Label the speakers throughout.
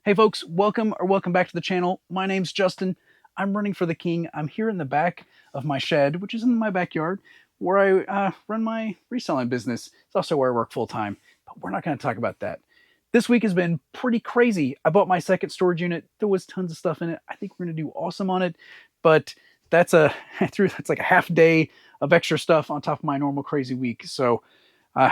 Speaker 1: Hey folks, welcome back to the channel. My name's Justin. I'm running for the king. I'm here in the back of my shed, which is in my backyard, where I run my reselling business. It's also where I work full time, but we're not going to talk about that. This week has been pretty crazy. I bought my second storage unit. There was tons of stuff in it. I think we're going to do awesome on it, but that's like a half day of extra stuff on top of my normal crazy week. So uh,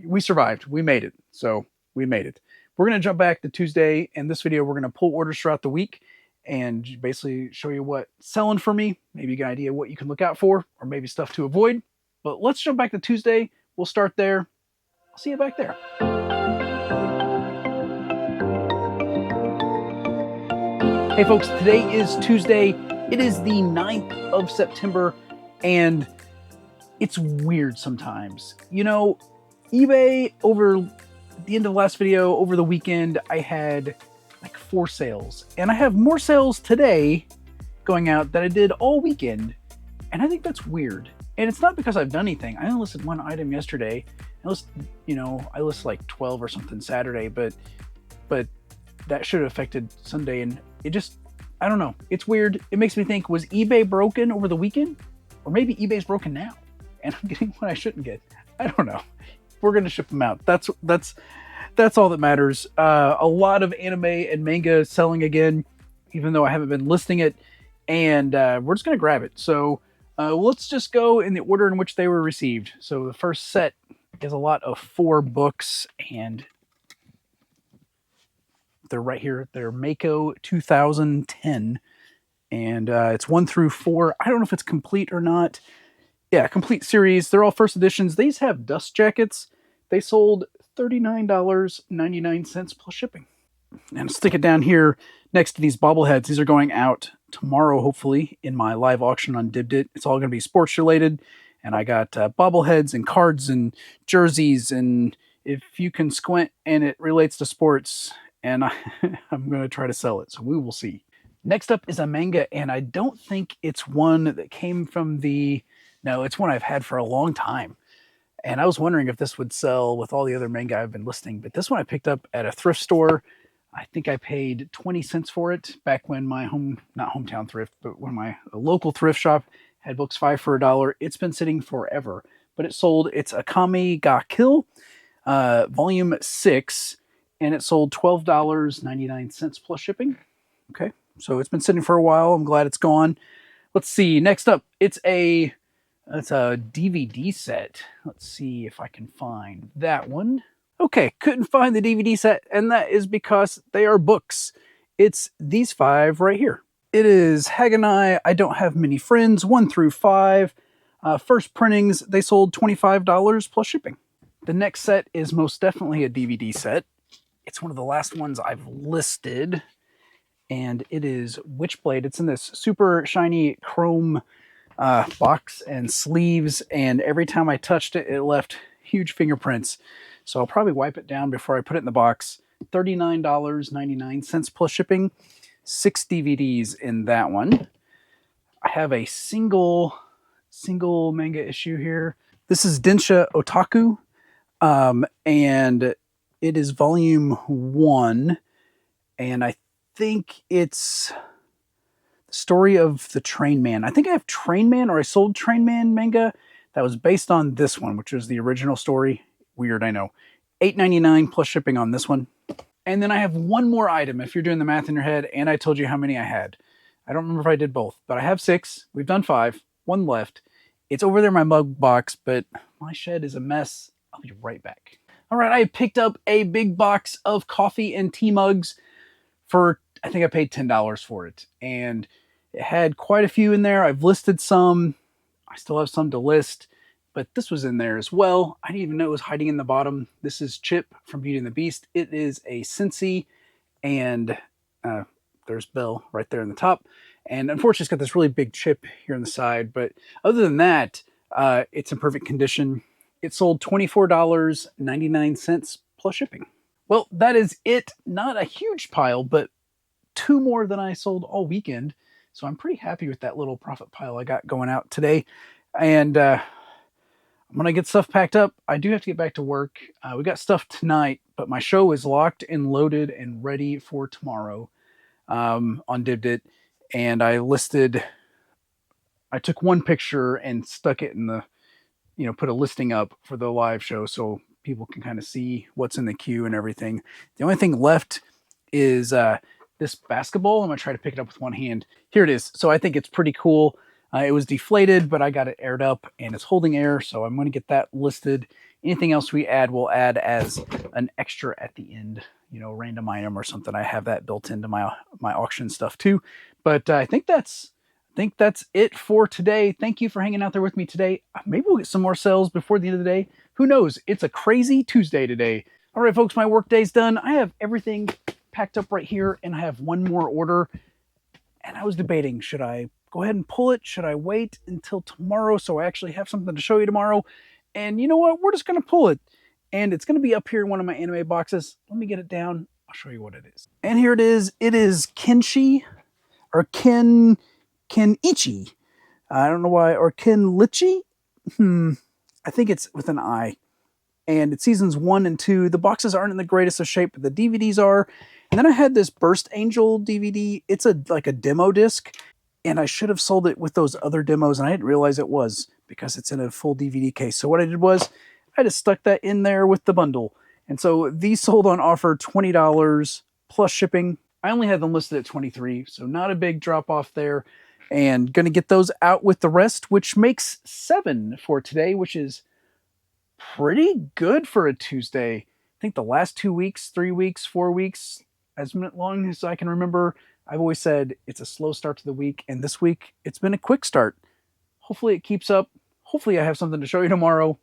Speaker 1: we survived. We made it. So we made it. We're going to jump back to Tuesday. In this video, we're going to pull orders throughout the week and basically show you what's selling for me. Maybe you get an idea what you can look out for, or maybe stuff to avoid. But let's jump back to Tuesday. We'll start there. I'll see you back there. Hey folks, today is Tuesday. It is the 9th of September, and it's weird sometimes. You know, eBay over the end of the last video, over the weekend, I had like 4 sales, and I have more sales today going out than I did all weekend, and I think that's weird. And it's not because I've done anything. I only listed one item yesterday. I listed like 12 or something Saturday, but that should have affected Sunday, and it just, I don't know. It's weird. It makes me think, was eBay broken over the weekend? Or maybe eBay's broken now, and I'm getting what I shouldn't get. I don't know. We're going to ship them out. That's all that matters. A lot of anime and manga selling again, even though I haven't been listing it, and we're just going to grab it. So let's just go in the order in which they were received. So the first set is a lot of 4 books, and they're right here. They're Mako 2010, and it's 1 through 4. I don't know if it's complete or not. Yeah, complete series. They're all first editions. These have dust jackets. They sold $39.99 plus shipping. And stick it down here next to these bobbleheads. These are going out tomorrow, hopefully, in my live auction on Uppbeat. It's all going to be sports related. And I got bobbleheads and cards and jerseys. And if you can squint and it relates to sports, and I'm going to try to sell it. So we will see. Next up is a manga, and I don't think it's one that came from the... No, it's one I've had for a long time. And I was wondering if this would sell with all the other manga I've been listing. But this one I picked up at a thrift store. I think I paid 20 cents for it back when my not hometown thrift, but when my local thrift shop had books 5 for $1. It's been sitting forever. But it sold, it's Akame ga Kill, volume 6. And it sold $12.99 plus shipping. Okay, so it's been sitting for a while. I'm glad it's gone. Let's see. Next up, it's a DVD set. Let's see if I can find that one. Okay, couldn't find the DVD set, and that is because they are books. It's these 5 right here. It is Haganai, I Don't Have Many Friends, 1 through 5. First printings, they sold $25 plus shipping. The next set is most definitely a DVD set. It's one of the last ones I've listed, and it is Witchblade. It's in this super shiny chrome box and sleeves, and every time I touched it, it left huge fingerprints. So I'll probably wipe it down before I put it in the box. $39.99 plus shipping. 6 DVDs in that one. I have a single manga issue here. This is Densha Otaku, and it is volume 1, and I think it's the story of the Train Man. I think I have Train Man, or I sold Train Man manga that was based on this one, which was the original story. Weird, I know. $8.99 plus shipping on this one. And then I have one more item, if you're doing the math in your head, and I told you how many I had. I don't remember if I did both, but I have 6. We've done 5. 1 left. It's over there in my mug box, but my shed is a mess. I'll be right back. All right, I picked up a big box of coffee and tea mugs for, I think I paid $10 for it. And it had quite a few in there. I've listed some. I still have some to list, but this was in there as well. I didn't even know it was hiding in the bottom. This is Chip from Beauty and the Beast. It is a Scentsy, and there's Belle right there in the top. And unfortunately, it's got this really big chip here on the side. But other than that, it's in perfect condition. It sold $24.99 plus shipping. Well, that is it. Not a huge pile, but 2 more than I sold all weekend. So I'm pretty happy with that little profit pile I got going out today. And When I get stuff packed up, I do have to get back to work. We got stuff tonight, but my show is locked and loaded and ready for tomorrow on Dibdit. And I took one picture and stuck it in the, put a listing up for the live show so people can kind of see what's in the queue and everything. The only thing left is this basketball. I'm going to try to pick it up with one hand. Here it is. So I think it's pretty cool. It was deflated, but I got it aired up and it's holding air. So I'm going to get that listed. Anything else we add, we'll add as an extra at the end, random item or something. I have that built into my auction stuff too. But I think that's it for today. Thank you for hanging out there with me today. Maybe we'll get some more sales before the end of the day. Who knows? It's a crazy Tuesday today. All right, folks, my work day's done. I have everything packed up right here, and I have one more order. And I was debating, should I go ahead and pull it? Should I wait until tomorrow so I actually have something to show you tomorrow? And you know what? We're just going to pull it. And it's going to be up here in one of my anime boxes. Let me get it down. I'll show you what it is. And here it is. It is Kenshi, or Kenichi. I don't know why. Or Kenlichi? I think it's with an I. And it's seasons 1 and 2. The boxes aren't in the greatest of shape, but the DVDs are. And then I had this Burst Angel DVD. It's like a demo disc. And I should have sold it with those other demos, and I didn't realize it was because it's in a full DVD case. So what I did was I just stuck that in there with the bundle. And so these sold on offer $20 plus shipping. I only had them listed at $23, so not a big drop off there. And going to get those out with the rest, which makes 7 for today, which is pretty good for a Tuesday. I think the last 2 weeks, 3 weeks, 4 weeks, as long as I can remember, I've always said it's a slow start to the week, and this week it's been a quick start. Hopefully it keeps up. Hopefully I have something to show you tomorrow.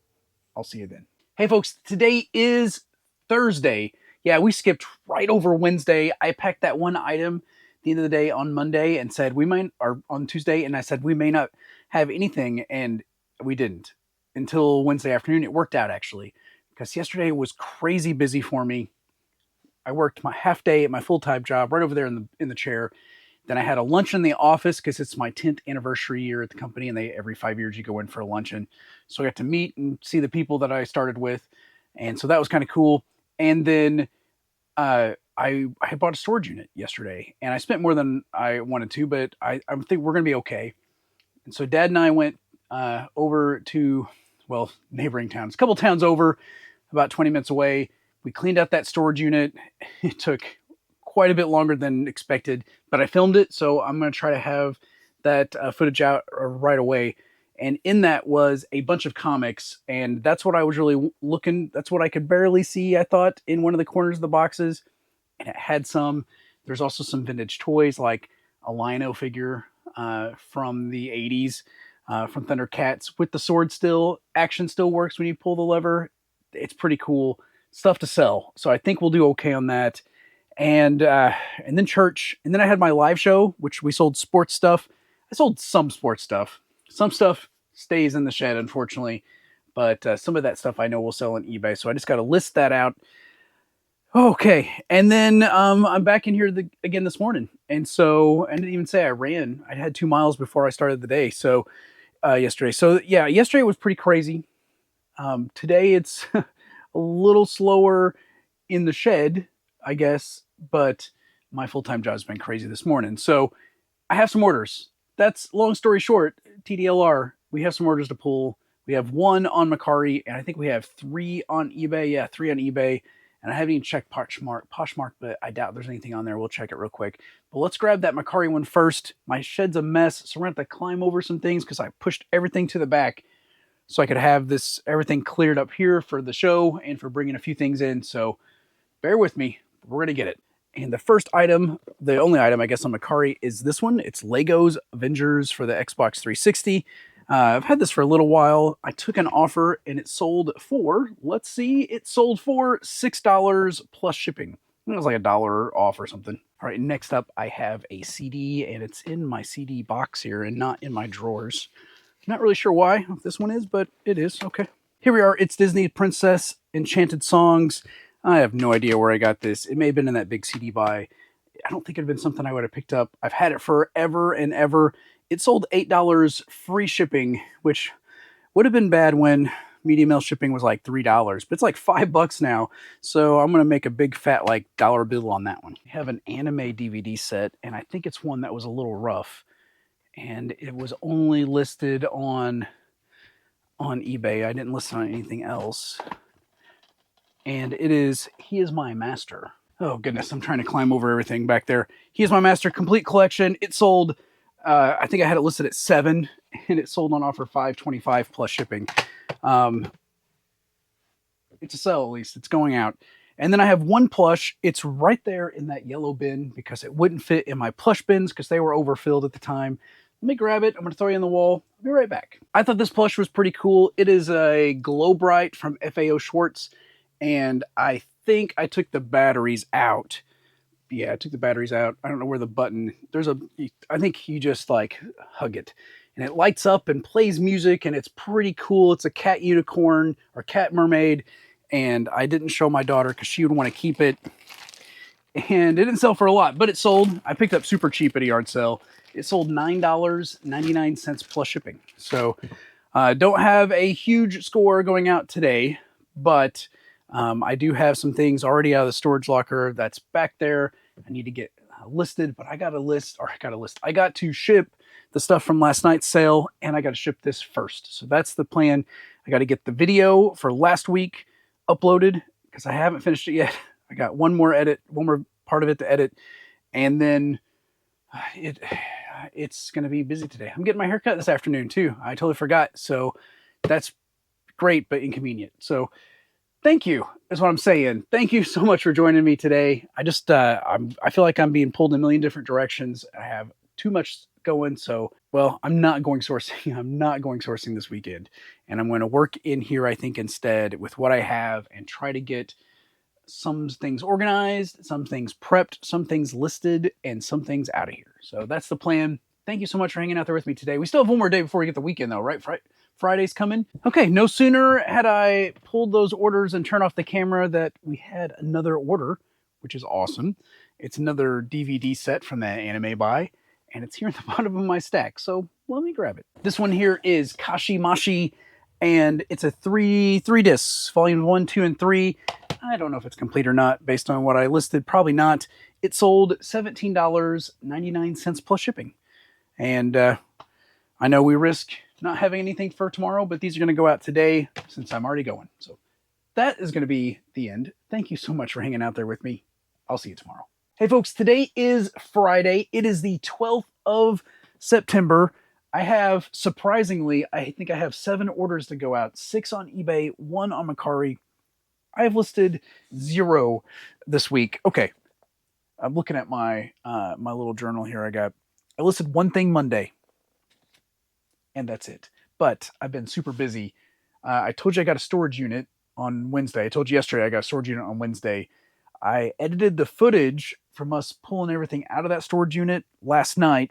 Speaker 1: I'll see you then. Hey folks, today is Thursday. Yeah, we skipped right over Wednesday. I packed that one item at the end of the day on Monday and said or on Tuesday, and I said we may not have anything, and we didn't until Wednesday afternoon. It worked out actually, because yesterday was crazy busy for me. I worked my half day at my full-time job right over there in the chair. Then I had a luncheon in the office because it's my 10th anniversary year at the company, and every 5 years you go in for a luncheon. So I got to meet and see the people that I started with, and so that was kind of cool. And then I bought a storage unit yesterday, and I spent more than I wanted to, but I think we're going to be okay. And so Dad and I went over to, neighboring towns, a couple towns over, about 20 minutes away. We cleaned out that storage unit. It took quite a bit longer than expected, but I filmed it, so I'm going to try to have that footage out right away. And in that was a bunch of comics, and that's what I was really looking. That's what I could barely see, I thought, in one of the corners of the boxes. And it had some. There's also some vintage toys, like a Lino figure from the 80s, from Thundercats, with the sword still. Action still works when you pull the lever. It's pretty cool stuff to sell. So I think we'll do okay on that. And then church. And then I had my live show, which we sold sports stuff. I sold some sports stuff. Some stuff stays in the shed, unfortunately. But some of that stuff I know will sell on eBay. So I just got to list that out. Okay. And then I'm back in here again this morning. And so I didn't even say I ran. I had 2 miles before I started the day. So yesterday. So yeah, yesterday was pretty crazy. Today it's a little slower in the shed, I guess, but my full-time job has been crazy this morning. So I have some orders. That's long story short, TDLR. We have some orders to pull. We have 1 on Mercari, and I think we have 3 on eBay. Yeah, 3 on eBay. And I haven't even checked Poshmark, but I doubt there's anything on there. We'll check it real quick. But let's grab that Mercari one first. My shed's a mess, so we're going to have to climb over some things because I pushed everything to the back so I could have everything cleared up here for the show and for bringing a few things in. So bear with me. We're going to get it. And the first item, the only item I guess on Mercari, is this one. It's Lego's Avengers for the Xbox 360. I've had this for a little while. I took an offer and it sold for, let's see, it sold for $6 plus shipping. It was like $1 off or something. All right, next up I have a CD, and it's in my CD box here and not in my drawers. Not really sure why this one is, but it is. Okay. Here we are. It's Disney Princess Enchanted Songs. I have no idea where I got this. It may have been in that big CD buy. I don't think it would have been something I would have picked up. I've had it forever and ever. It sold $8 free shipping, which would have been bad when Medium mail shipping was like $3, but it's like $5 now. So I'm going to make a big fat like dollar bill on that one. I have an anime DVD set, and I think it's one that was a little rough, and it was only listed on eBay. I didn't list on anything else. And it is He Is My Master. Oh goodness, I'm trying to climb over everything back there. He Is My Master complete collection. It sold, I think I had it listed at $7, and it sold on offer $5.25 plus shipping. It's a sell, at least. It's going out. And then I have one plush. It's right there in that yellow bin because it wouldn't fit in my plush bins because they were overfilled at the time. Let me grab it. I'm going to throw you on the wall. I'll be right back. I thought this plush was pretty cool. It is a Glow Bright from FAO Schwartz, and I think I took the batteries out. Yeah, I took the batteries out. I don't know where the button... I think you just like hug it. And it lights up and plays music, and it's pretty cool. It's a cat unicorn or cat mermaid, and I didn't show my daughter because she would want to keep it. And it didn't sell for a lot, but it sold. I picked up super cheap at a yard sale. It sold $9.99 plus shipping. So don't have a huge score going out today, but I do have some things already out of the storage locker that's back there. I need to get listed, but I got to ship the stuff from last night's sale, and I got to ship this first. So that's the plan. I got to get the video for last week uploaded because I haven't finished it yet. I got one more part of it to edit, and then it's going to be busy today. I'm getting my hair cut this afternoon too. I totally forgot. So that's great, but inconvenient. So thank you is what I'm saying. Thank you so much for joining me today. I just, I feel like I'm being pulled in a million different directions. I have too much going. So, well, I'm not going sourcing. I'm not going sourcing this weekend, and I'm going to work in here, I think, instead with what I have and try to get some things organized, some things prepped, some things listed, and some things out of here. So that's the plan. Thank you so much for hanging out there with me today. We still have one more day before we get the weekend though, right? Friday's coming. Okay, no sooner had I pulled those orders and turned off the camera that we had another order, which is awesome. It's another DVD set from that anime buy, and it's here at the bottom of my stack. So let me grab it. This one here is Kashimashi, and it's a three discs, volume 1, 2, and 3. I don't know if it's complete or not based on what I listed. Probably not. It sold $17.99 plus shipping. And I know we risk not having anything for tomorrow, but these are going to go out today since I'm already going. So that is going to be the end. Thank you so much for hanging out there with me. I'll see you tomorrow. Hey folks, today is Friday. It is the 12th of September. I have, surprisingly, I think I have 7 orders to go out. 6 on eBay, 1 on Mercari. I have listed 0 this week. Okay, I'm looking at my my little journal here. I listed 1 thing Monday, and that's it. But I've been super busy. I told you I got a storage unit on Wednesday. I told you yesterday I got a storage unit on Wednesday. I edited the footage from us pulling everything out of that storage unit last night.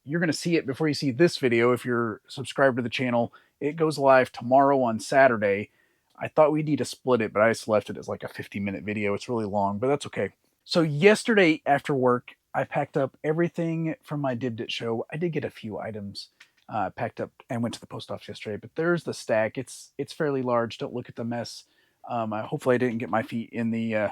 Speaker 1: You're going to see it before you see this video if you're subscribed to the channel. It goes live tomorrow on Saturday. I thought we'd need to split it, but I just left it as like a 50-minute video. It's really long, but that's okay. So yesterday after work, I packed up everything from my Uppbeat show. I did get a few items packed up and went to the post office yesterday, but there's the stack. It's fairly large. Don't look at the mess. Hopefully I didn't get my feet in the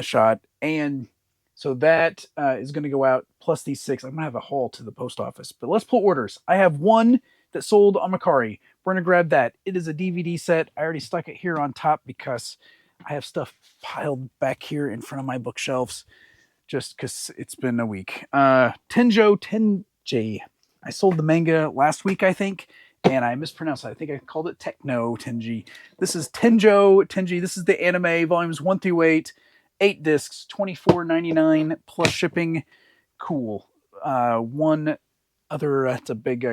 Speaker 1: shot. And so that is going to go out plus these 6. I'm going to have a haul to the post office, but let's pull orders. I have 1 that sold on Mercari. We're going to grab that. It is a DVD set. I already stuck it here on top because I have stuff piled back here in front of my bookshelves just because it's been a week. Tenjo Tenji. I sold the manga last week, I think, and I mispronounced it. I think I called it Techno Tenji. This is Tenjo Tenji. This is the anime, volumes 1 through 8. 8 discs, $24.99 plus shipping. Cool. One other, it's a big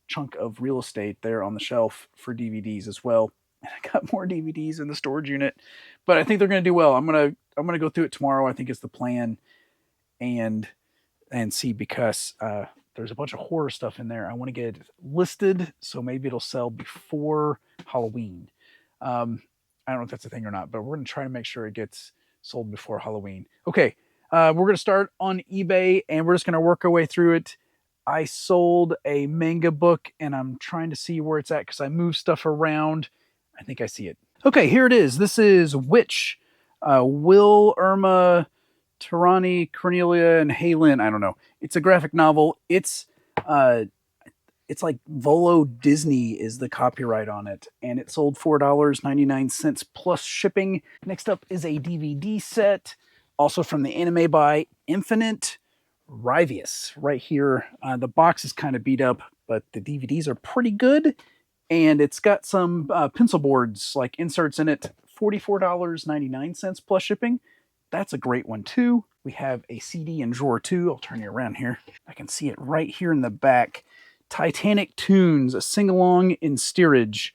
Speaker 1: chunk of real estate there on the shelf for DVDs as well. And I got more DVDs in the storage unit, but I think they're going to do well. I'm going to go through it tomorrow. I think it's the plan, and see, because there's a bunch of horror stuff in there. I want to get it listed, so maybe it'll sell before Halloween. I don't know if that's a thing or not, but we're going to try to make sure it gets sold before Halloween. Okay, we're going to start on eBay, and we're just going to work our way through it. I sold a manga book, and I'm trying to see where it's at because I move stuff around. I think I see it. Okay, here it is. This is Witch, Will, Irma, Tarani, Cornelia, and Haylin. I don't know. It's a graphic novel. Uh, it's like Volo Disney is the copyright on it, and it sold $4.99 plus shipping. Next up is a DVD set, also from the anime by Infinite Rivius. Right here, the box is kind of beat up, but the DVDs are pretty good, and it's got some pencil boards like inserts in it. $44.99 plus shipping. That's a great one too. We have a CD in drawer 2. I'll turn you around here. I can see it right here in the back. Titanic Tunes, a sing-along in steerage.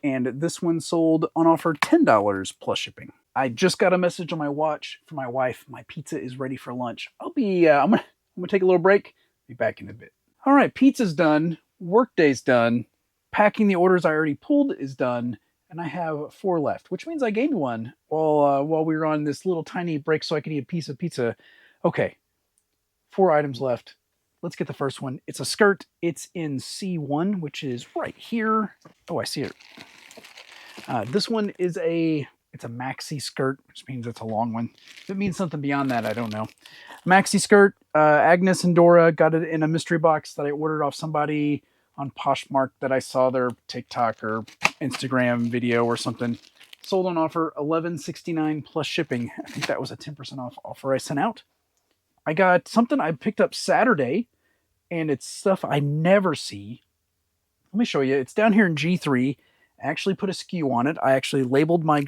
Speaker 1: And this one sold on offer $10 plus shipping. I just got a message on my watch from my wife. My pizza is ready for lunch. I'm gonna take a little break. Be back in a bit. All right, pizza's done. Workday's done. Packing the orders I already pulled is done. And I have 4 left, which means I gained one while we were on this little tiny break so I could eat a piece of pizza. Okay, 4 items left. Let's get the first one. It's a skirt. It's in C1, which is right here. Oh, I see it. This one is it's a maxi skirt, which means it's a long one. If it means something beyond that, I don't know. Maxi skirt. Agnes and Dora got it in a mystery box that I ordered off somebody on Poshmark that I saw their TikTok or Instagram video or something. Sold on offer $11.69 plus shipping. I think that was a 10% off offer I sent out. I got something I picked up Saturday, and it's stuff I never see. Let me show you. It's down here in G3. I actually put a SKU on it. I actually labeled my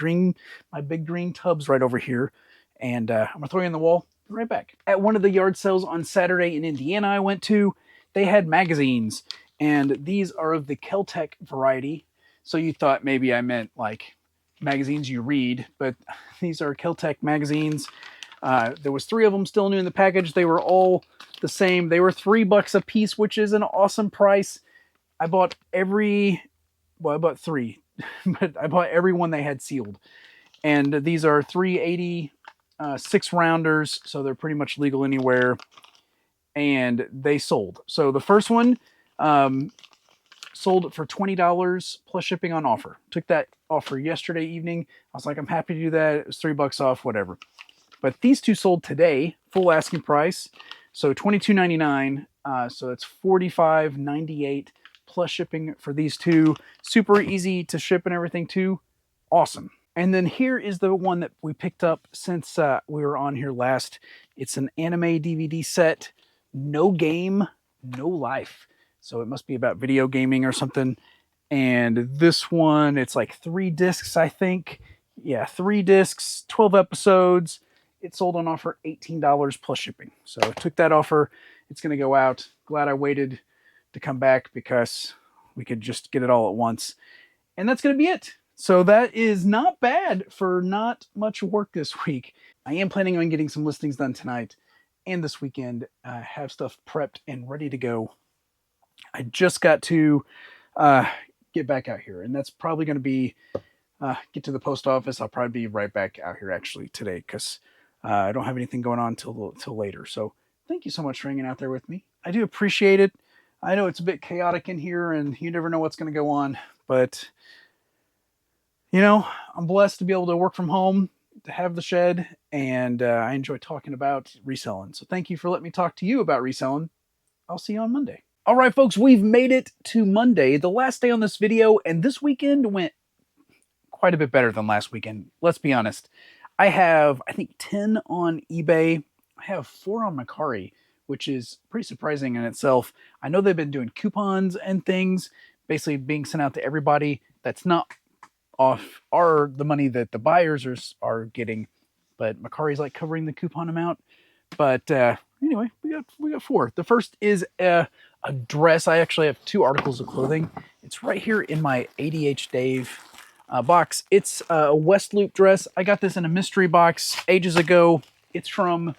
Speaker 1: big green tubs right over here, and I'm gonna throw you in the wall. Be right back. At one of the yard sales on Saturday in Indiana I went to, they had magazines, and these are of the Keltec variety. So you thought maybe I meant like magazines you read, but these are Keltec magazines. There was 3 of them still new in the package. They were all the same. They were $3 a piece, which is an awesome price. I bought I bought 3, but I bought every one they had sealed. And these are $3.80, 6 rounders, so they're pretty much legal anywhere. And they sold. So the first one sold for $20 plus shipping on offer. Took that offer yesterday evening. I was like, I'm happy to do that. It was $3 off, whatever. But these 2 sold today, full asking price. So $22.99. So that's $45.98 plus shipping for these 2. Super easy to ship and everything too. Awesome. And then here is the one that we picked up since we were on here last. It's an anime DVD set. No game, no life. So it must be about video gaming or something. And this one, it's like 3 discs, I think. Yeah, 3 discs, 12 episodes. It sold on offer $18 plus shipping. So I took that offer. It's going to go out. Glad I waited to come back because we could just get it all at once. And that's going to be it. So that is not bad for not much work this week. I am planning on getting some listings done tonight and this weekend. Have stuff prepped and ready to go. I just got to get back out here, and that's probably going to be get to the post office. I'll probably be right back out here actually today because I don't have anything going on till later. So thank you so much for hanging out there with me. I do appreciate it. I know it's a bit chaotic in here, and you never know what's going to go on, but you know, I'm blessed to be able to work from home, to have the shed, and I enjoy talking about reselling. So thank you for letting me talk to you about reselling. I'll see you on Monday. All right, folks, we've made it to Monday, the last day on this video, and this weekend went quite a bit better than last weekend. Let's be honest. I have, I think, 10 on eBay. I have 4 on Mercari, which is pretty surprising in itself. I know they've been doing coupons and things, basically being sent out to everybody. That's not off the money that the buyers are getting, but Mercari's like covering the coupon amount. But anyway, we got 4. The first is a dress. I actually have 2 articles of clothing. It's right here in my ADH Dave box. It's a West Loop dress. I got this in a mystery box ages ago. It's from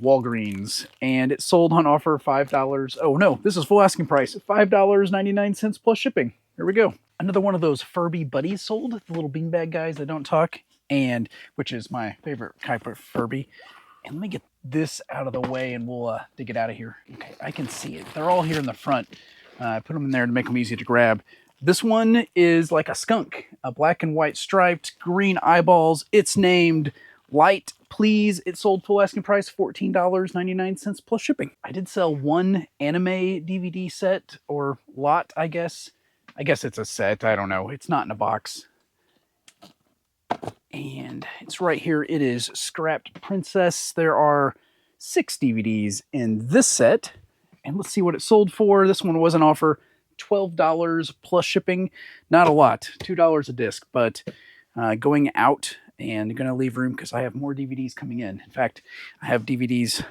Speaker 1: Walgreens, and it sold on offer $5. Oh no, this is full asking price, $5.99 plus shipping. Here we go. Another one of those Furby buddies sold, the little beanbag guys that don't talk, and which is my favorite type of Furby. And let me get this out of the way and we'll dig it out of here. Okay, I can see it. They're all here in the front. I put them in there to make them easy to grab. This one is like a skunk, a black and white striped, green eyeballs. It's named Light Please. It sold full asking price, $14.99 plus shipping. I did sell one anime DVD set or lot, I guess. I guess it's a set. I don't know. It's not in a box. And it's right here. It is Scrapped Princess. There are 6 DVDs in this set. And let's see what it sold for. This one was an offer, $12 plus shipping. Not a lot, $2 a disc, but going out and going to leave room because I have more DVDs coming in. In fact, I have DVDs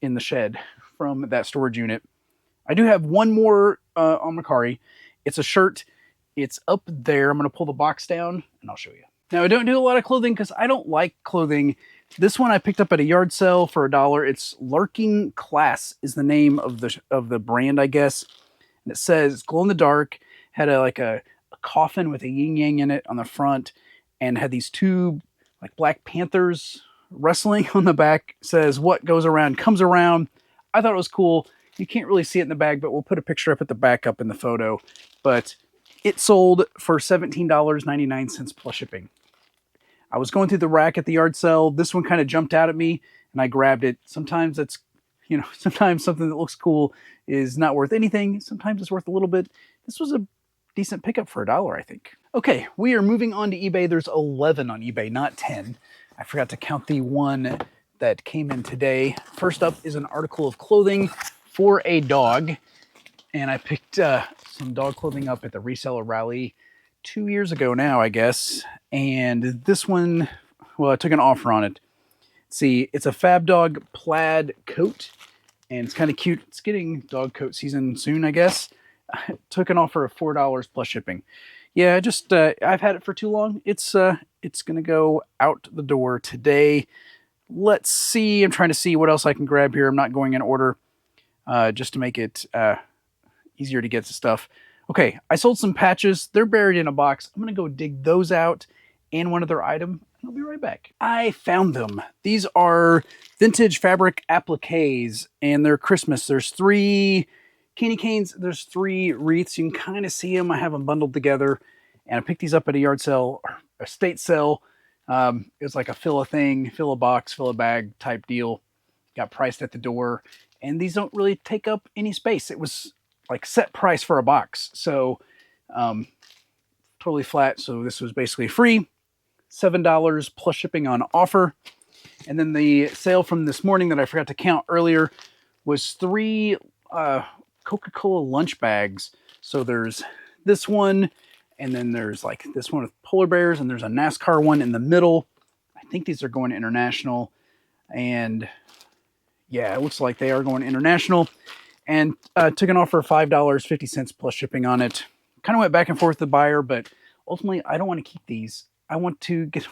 Speaker 1: in the shed from that storage unit. I do have one more on Macari. It's a shirt. It's up there. I'm going to pull the box down and I'll show you. Now, I don't do a lot of clothing because I don't like clothing. This one I picked up at a yard sale for $1. It's Lurking Class is the name of the brand, I guess. And it says glow in the dark. Had a coffin with a yin yang in it on the front, and had these 2 like Black Panthers wrestling on the back. It says what goes around comes around. I thought it was cool. You can't really see it in the bag, but we'll put a picture up at the back up in the photo. But it sold for $17.99 plus shipping. I was going through the rack at the yard sale. This one kind of jumped out at me and I grabbed it. Sometimes it's, sometimes something that looks cool is not worth anything. Sometimes it's worth a little bit. This was a decent pickup for $1, I think. Okay, we are moving on to eBay. There's 11 on eBay, not 10. I forgot to count the one that came in today. First up is an article of clothing for a dog. And I picked some dog clothing up at the reseller rally 2 years ago now, I guess. And this one, well, I took an offer on it. See, it's a Fab Dog plaid coat, and it's kind of cute. It's getting dog coat season soon, I guess. I took an offer of $4 plus shipping. Yeah, just I've had it for too long. It's gonna go out the door today. Let's see. I'm trying to see what else I can grab here. I'm not going in order, just to make it easier to get to stuff. Okay, I sold some patches. They're buried in a box. I'm going to go dig those out and one other item. I'll be right back. I found them. These are vintage fabric appliques, and they're Christmas. There's 3 candy canes. There's 3 wreaths. You can kind of see them. I have them bundled together, and I picked these up at a yard sale, or a estate sale. It was like a fill a thing, fill a box, fill a bag type deal. Got priced at the door, and these don't really take up any space. It was like set price for a box. So totally flat. So this was basically free, $7 plus shipping on offer. And then the sale from this morning that I forgot to count earlier was 3 Coca-Cola lunch bags. So there's this one, and then there's like this one with polar bears, and there's a NASCAR one in the middle. I think these are going international. And yeah, it looks like they are going international. And took an offer of $5.50 plus shipping on it. Kind of went back and forth with the buyer, but ultimately I don't want to keep these. I want to get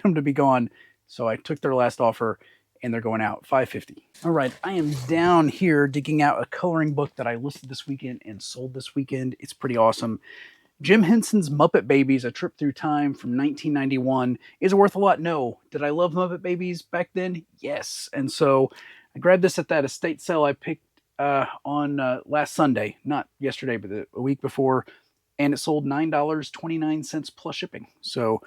Speaker 1: them to be gone. So I took their last offer, and they're going out, $5.50. All right, I am down here digging out a coloring book that I listed this weekend and sold this weekend. It's pretty awesome. Jim Henson's Muppet Babies, A Trip Through Time from 1991. Is it worth a lot? No. Did I love Muppet Babies back then? Yes. And so I grabbed this at that estate sale I picked on last Sunday, not yesterday, but a week before, and it sold $9.29 plus shipping. So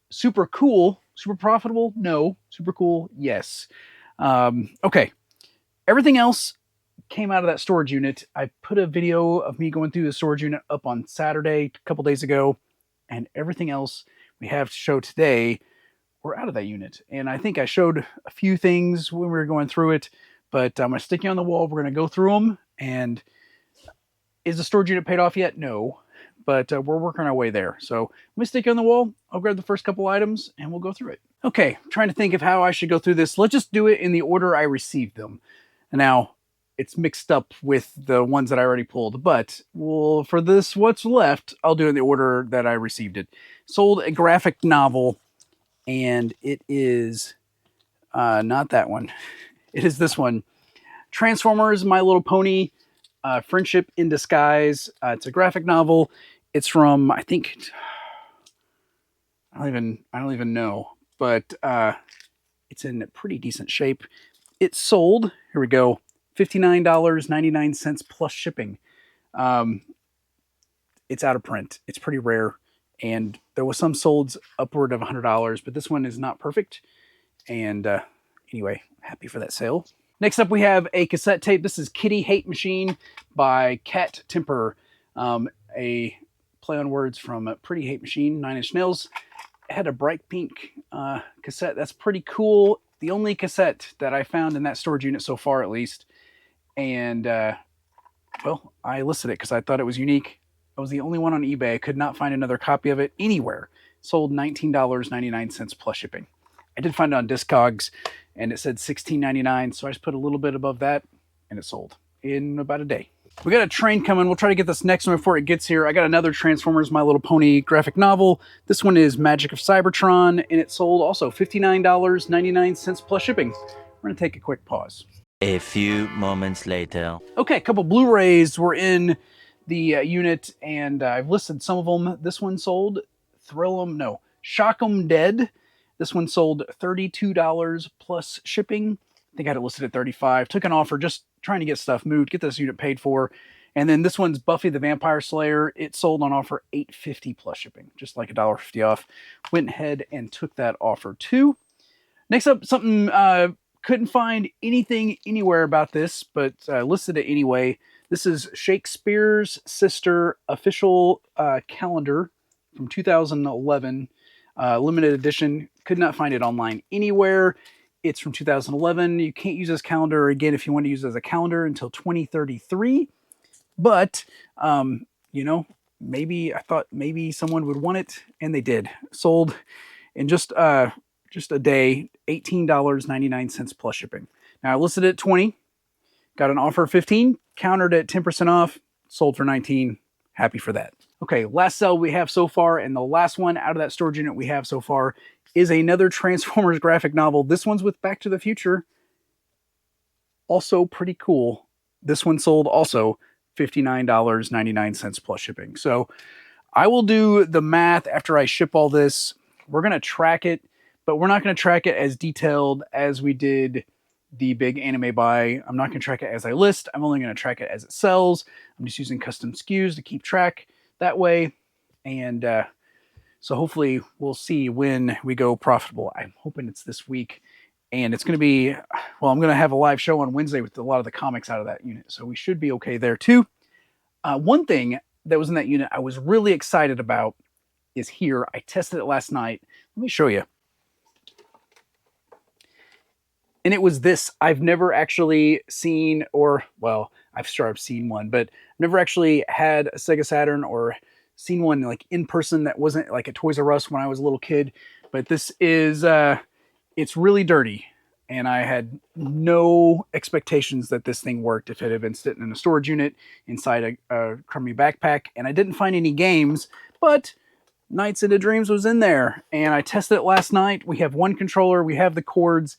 Speaker 1: super cool, super profitable? No. Super cool? Yes. Okay. Everything else came out of that storage unit. I put a video of me going through the storage unit up on Saturday, a couple days ago, and everything else we have to show today, we're out of that unit. And I think I showed a few things when we were going through it, but I'm going to stick you on the wall. We're going to go through them. And is the storage unit paid off yet? No, but we're working our way there. So I'm going to stick you on the wall. I'll grab the first couple items and we'll go through it. Okay, I'm trying to think of how I should go through this. Let's just do it in the order I received them. Now, it's mixed up with the ones that I already pulled, but for this, what's left, I'll do it in the order that I received it. Sold a graphic novel, and it is not that one. It is this one. Transformers, My Little Pony, Friendship in Disguise. It's a graphic novel. It's from, I think, I don't even know, but It's in pretty decent shape. It sold, here we go, $59.99 plus shipping. It's out of print. It's pretty rare. And there was some sold upward of $100, but this one is not perfect. And anyway, happy for that sale. Next up, we have a cassette tape. This is Kitty Hate Machine by Cat Temper. A play on words from Pretty Hate Machine, 9 Inch Nails. It had a bright pink cassette. That's pretty cool. The only cassette that I found in that storage unit so far, at least. And, well, I listed it because I thought it was unique. I was the only one on eBay. I could not find another copy of it anywhere. Sold $19.99 plus shipping. I did find it on Discogs, and it said $16.99, so I just put a little bit above that, and it sold in about a day. We got a train coming. We'll try to get this next one before it gets here. I got another Transformers My Little Pony graphic novel. This one is Magic of Cybertron, and it sold also $59.99 plus shipping. We're going to take a quick pause.
Speaker 2: A few moments later.
Speaker 1: Okay, a couple Blu-rays were in the unit, and I've listed some of them. This one sold Shock 'em Dead. This one sold $32 plus shipping. I think I had it listed at $35. Took an offer, just trying to get stuff moved, get this unit paid for. And then this one's Buffy the Vampire Slayer. It sold on offer $8.50 plus shipping, just like $1.50 off. Went ahead and took that offer too. Next up, something couldn't find anything anywhere about this, but listed it anyway. This is Shakespeare's Sister official calendar from 2011. Limited edition. Could not find it online anywhere. It's from 2011. You can't use this calendar again if you want to use it as a calendar until 2033. But, you know, I thought maybe someone would want it, and they did. Sold in just a day, $18.99 plus shipping. Now I listed it at $20. Got an offer of $15. Countered at 10% off. Sold for $19. Happy for that. Okay, last sell we have so far, and the last one out of that storage unit we have so far is another Transformers graphic novel. This one's with Back to the Future. Also pretty cool. This one sold also $59.99 plus shipping. So I will do the math after I ship all this. We're going to track it, but we're not going to track it as detailed as we did the big anime buy. I'm not going to track it as I list. I'm only going to track it as it sells. I'm just using custom SKUs to keep track that way. And so hopefully we'll see when we go profitable. I'm hoping it's this week. And it's going to be, well, I'm going to have a live show on Wednesday with a lot of the comics out of that unit. So we should be okay there too. One thing that was in that unit I was really excited about is here. I tested it last night. Let me show you. And it was this. I've never actually seen, or, well, I've seen one, but never actually had a Sega Saturn or seen one like in person that wasn't like a Toys R Us when I was a little kid. But this is, it's really dirty. And I had no expectations that this thing worked if it had been sitting in a storage unit inside a crummy backpack. And I didn't find any games, but Nights into Dreams was in there. And I tested it last night. We have one controller. We have the cords.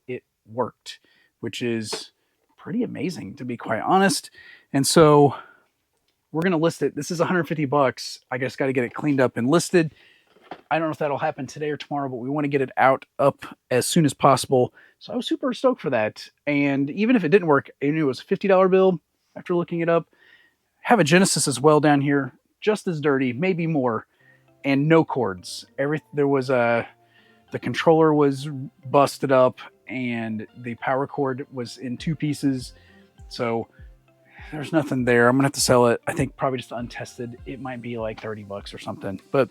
Speaker 1: It worked, which is pretty amazing, to be quite honest. And so we're going to list it. This is $150. I just got to get it cleaned up and listed. I don't know if that'll happen today or tomorrow, but we want to get it up as soon as possible. So I was super stoked for that. And even if it didn't work, I knew it was a $50 bill after looking it up. Have a Genesis as well down here, just as dirty, maybe more, and no cords. There was the controller was busted up, and the power cord was in two pieces. So there's nothing there. I'm gonna have to sell it. I think probably just untested. It might be like $30 or something, but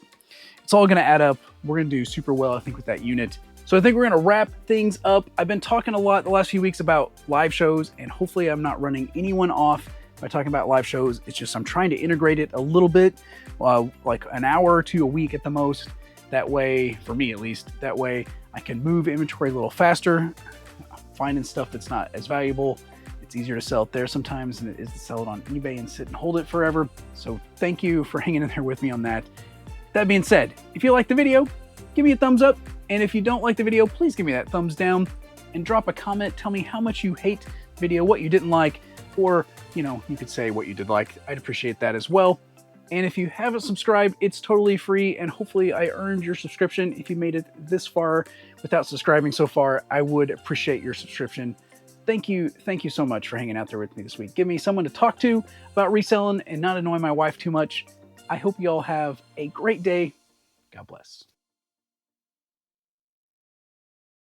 Speaker 1: it's all gonna add up. We're gonna do super well, I think, with that unit. So I think we're gonna wrap things up. I've been talking a lot the last few weeks about live shows, and hopefully I'm not running anyone off by talking about live shows. It's just I'm trying to integrate it a little bit, like an hour or two a week at the most. That way, for me at least, that way I can move inventory a little faster, finding stuff that's not as valuable. It's easier to sell it there sometimes than it is to sell it on eBay and sit and hold it forever. So thank you for hanging in there with me on that. That being said, if you liked the video, give me a thumbs up. And if you don't like the video, please give me that thumbs down and drop a comment. Tell me how much you hate the video, what you didn't like, or, you know, you could say what you did like. I'd appreciate that as well. And if you haven't subscribed, it's totally free. And hopefully I earned your subscription if you made it this far without subscribing so far, I would appreciate your subscription. Thank you so much for hanging out there with me this week. Give me someone to talk to about reselling and not annoy my wife too much. I hope you all have a great day. God bless.